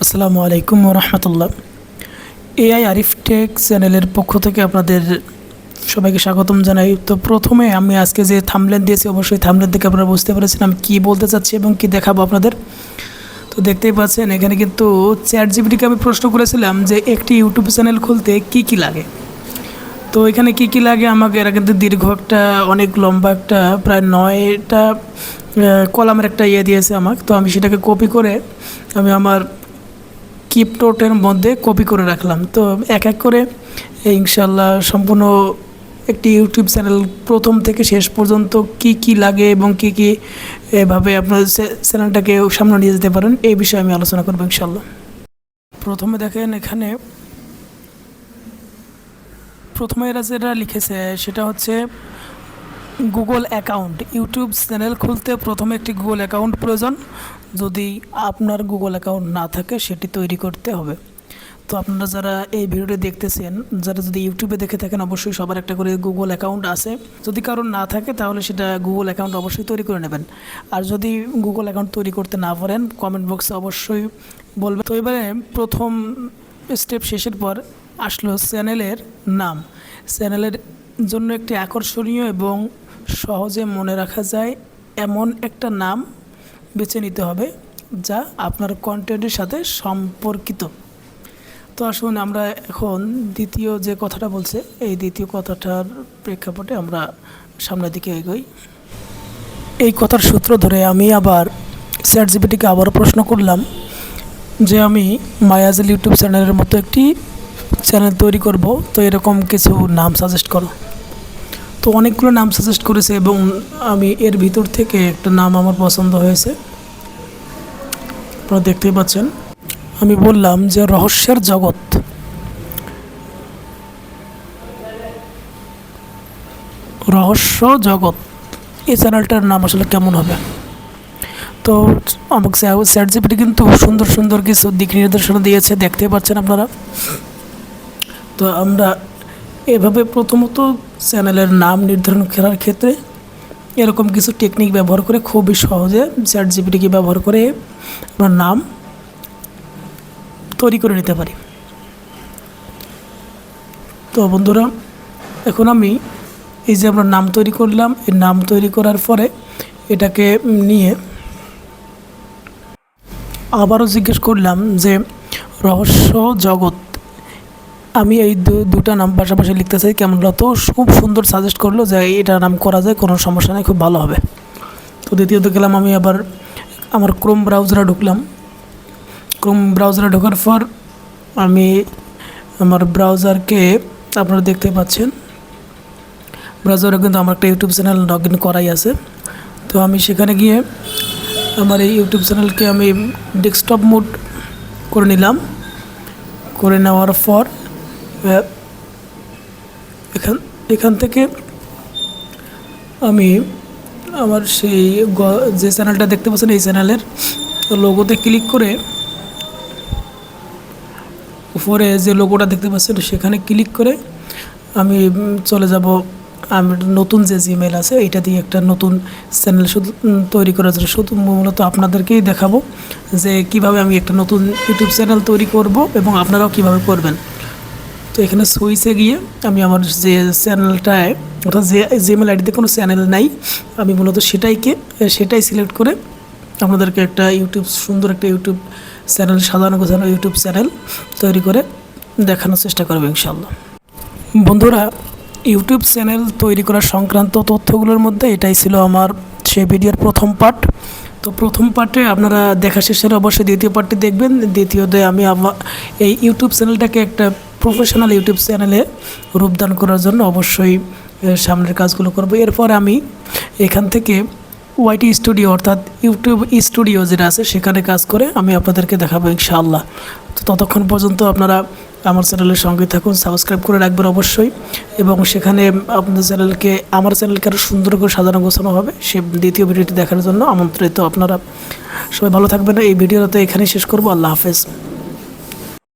আসসালামু আলাইকুম রহমতুল্লাহ। AI Arif take চ্যানেলের পক্ষ থেকে আপনাদের সবাইকে স্বাগতম জানাই। তো প্রথমে আমি আজকে যে থাম্বনেল দিয়েছি, অবশ্যই থাম্বনেল থেকে আপনারা বুঝতে পেরেছেন আমি কী বলতে চাচ্ছি এবং কী দেখাবো আপনাদের। তো দেখতেই পাচ্ছেন এখানে কিন্তু চ্যাট জিপিটিকে আমি প্রশ্ন করেছিলাম যে একটি ইউটিউব চ্যানেল খুলতে কি কি লাগে। তো এখানে কি কি লাগে আমাকে এরা কিন্তু দীর্ঘ একটা অনেক লম্বা একটা প্রায় 9টা কলামের একটা দিয়েছে আমাকে। তো আমি সেটাকে কপি করে আমি আমার কিপটোটের মধ্যে কপি করে রাখলাম। তো এক এক করে ইনশাল্লাহ সম্পূর্ণ একটি ইউটিউব চ্যানেল প্রথম থেকে শেষ পর্যন্ত কি কি লাগে এবং কি কি এভাবে আপনার চ্যানেলটাকে সামনে নিয়ে যেতে পারেন এই বিষয়ে আমি আলোচনা করবো ইনশাল্লাহ। প্রথমে দেখেন এখানে প্রথমে এরা যেটা লিখেছে সেটা হচ্ছে গুগল অ্যাকাউন্ট। ইউটিউব চ্যানেল খুলতে প্রথমে একটি গুগল অ্যাকাউন্ট প্রয়োজন। যদি আপনার গুগল অ্যাকাউন্ট না থাকে সেটি তৈরি করতে হবে। তো আপনারা যারা এই ভিডিওটি দেখতেছেন, যারা যদি ইউটিউবে দেখে থাকেন, অবশ্যই সবার একটা করে গুগল অ্যাকাউন্ট আছে। যদি কারোর না থাকে তাহলে সেটা গুগল অ্যাকাউন্ট অবশ্যই তৈরি করে নেবেন। আর যদি গুগল অ্যাকাউন্ট তৈরি করতে না পারেন কমেন্ট বক্সে অবশ্যই বলবেন। তো এবারে প্রথম স্টেপ শেষের পর আসলো চ্যানেলের নাম। চ্যানেলের জন্য একটি আকর্ষণীয় এবং সহজে মনে রাখা যায় এমন একটা নাম বেছে নিতে হবে যা আপনার কন্টেন্টের সাথে সম্পর্কিত। তো আসুন আমরা এখন দ্বিতীয় যে কথাটা বলছে এই দ্বিতীয় কথাটার প্রেক্ষাপটে আমরা সামনের দিকে এগোই। এই কথার সূত্র ধরে আমি আবার চ্যাট জিপিটিকে আবারও প্রশ্ন করলাম যে আমি মায়াজেল ইউটিউব চ্যানেলের মতো একটি চ্যানেল তৈরি করব, তো এরকম কিছু নাম সাজেস্ট করো। তো অনেকগুলো নাম সাজেস্ট করেছে এবং আমি এর ভিতর থেকে একটা নাম আমার পছন্দ হয়েছে, আপনারা দেখতেই পাচ্ছেন। আমি বললাম যে রহস্যের জগৎ। রহস্য জগৎ এই চ্যানেলটার নাম আসলে কেমন হবে। তো আমাকে চ্যাট জিপিটি কিন্তু সুন্দর সুন্দর কিছু দিক নির্দেশনা দিয়েছে, দেখতেই পাচ্ছেন আপনারা। তো আমরা এভাবে প্রথমত চ্যানেলের নাম নির্ধারণ করার ক্ষেত্রে এরকম কিছু টেকনিক ব্যবহার করে খুবই সহজে চ্যাট জিপিটিকে ব্যবহার করে আমরা নাম তৈরি করে নিতে পারি। তো বন্ধুরা এখন আমি এই যে আমরা নাম তৈরি করলাম, এই নাম তৈরি করার পরে এটাকে নিয়ে আবারও জিজ্ঞেস করলাম যে রহস্য জগৎ। আমি এই দুটা নাম পাশাপাশি লিখতে চাই কেমন হতো। খুব সুন্দর সাজেস্ট করলো যে এটা নাম করা যায়, কোনো সমস্যা নেই, খুব ভালো হবে। তো দ্বিতীয়ত গেলাম আমি আবার আমার ক্রোম ব্রাউজারে ঢুকলাম। ক্রোম ব্রাউজারে ঢোকার পর আমি আমার ব্রাউজারকে আপনারা দেখতে পাচ্ছেন, ব্রাউজারে কিন্তু আমার একটা ইউটিউব চ্যানেল লগ ইন করাই আছে। তো আমি সেখানে গিয়ে আমার এই ইউটিউব চ্যানেলকে আমি ডেস্কটপ মোড করে নিলাম। করে নেওয়ার পর এখান থেকে আমি আমার সেই যে চ্যানেলটা দেখতে পাচ্ছেন এই চ্যানেলের লোগোতে ক্লিক করে উপরে যে লোগোটা দেখতে পাচ্ছেন সেখানে ক্লিক করে আমি চলে যাব আমি নতুন যে জিমেল আছে এইটা দিয়ে একটা নতুন চ্যানেল শুধু তৈরি করার জন্য শুধু মূলত আপনাদেরকেই দেখাবো যে কিভাবে আমি একটা নতুন ইউটিউব চ্যানেল তৈরি করব এবং আপনারাও কিভাবে করবেন। তো এখানে সুইচে গিয়ে আমি আমার যে চ্যানেলটায় অর্থাৎ যে জিমেল আইডিতে কোনো চ্যানেল নাই আমি মূলত সেটাই সিলেক্ট করে আপনাদেরকে একটা সুন্দর একটা ইউটিউব চ্যানেল, সাধারণ গোছানো ইউটিউব চ্যানেল তৈরি করে দেখানোর চেষ্টা করবো ইনশাল্লাহ। বন্ধুরা ইউটিউব চ্যানেল তৈরি করা সংক্রান্ত তথ্যগুলোর মধ্যে এটাই ছিল আমার সেই ভিডিওর প্রথম পার্ট। তো প্রথম পার্টে আপনারা দেখা শেষে অবশ্যই দ্বিতীয় পার্টটি দেখবেন। দ্বিতীয়তে আমি এই ইউটিউব চ্যানেলটাকে একটা প্রফেশনাল ইউটিউব চ্যানেলে রূপদান করার জন্য অবশ্যই সামনের কাজগুলো করব। এরপর আমি এখান থেকে ওয়াইটি স্টুডিও অর্থাৎ ইউটিউব স্টুডিও যেটা আছে সেখানে কাজ করে আমি আপনাদেরকে দেখাবো ইনশাআল্লাহ। তো ততক্ষণ পর্যন্ত আপনারা আমার চ্যানেলের সঙ্গে থাকুন, সাবস্ক্রাইব করে রাখবেন অবশ্যই, এবং সেখানে আমার চ্যানেলকে আরও সুন্দর করে সাজানো গোছানো হবে। সে দ্বিতীয় ভিডিওটি দেখার জন্য আমন্ত্রিত আপনারা সবাই ভালো থাকবেন। এই ভিডিওটা এখানেই শেষ করবো। আল্লাহ হাফেজ।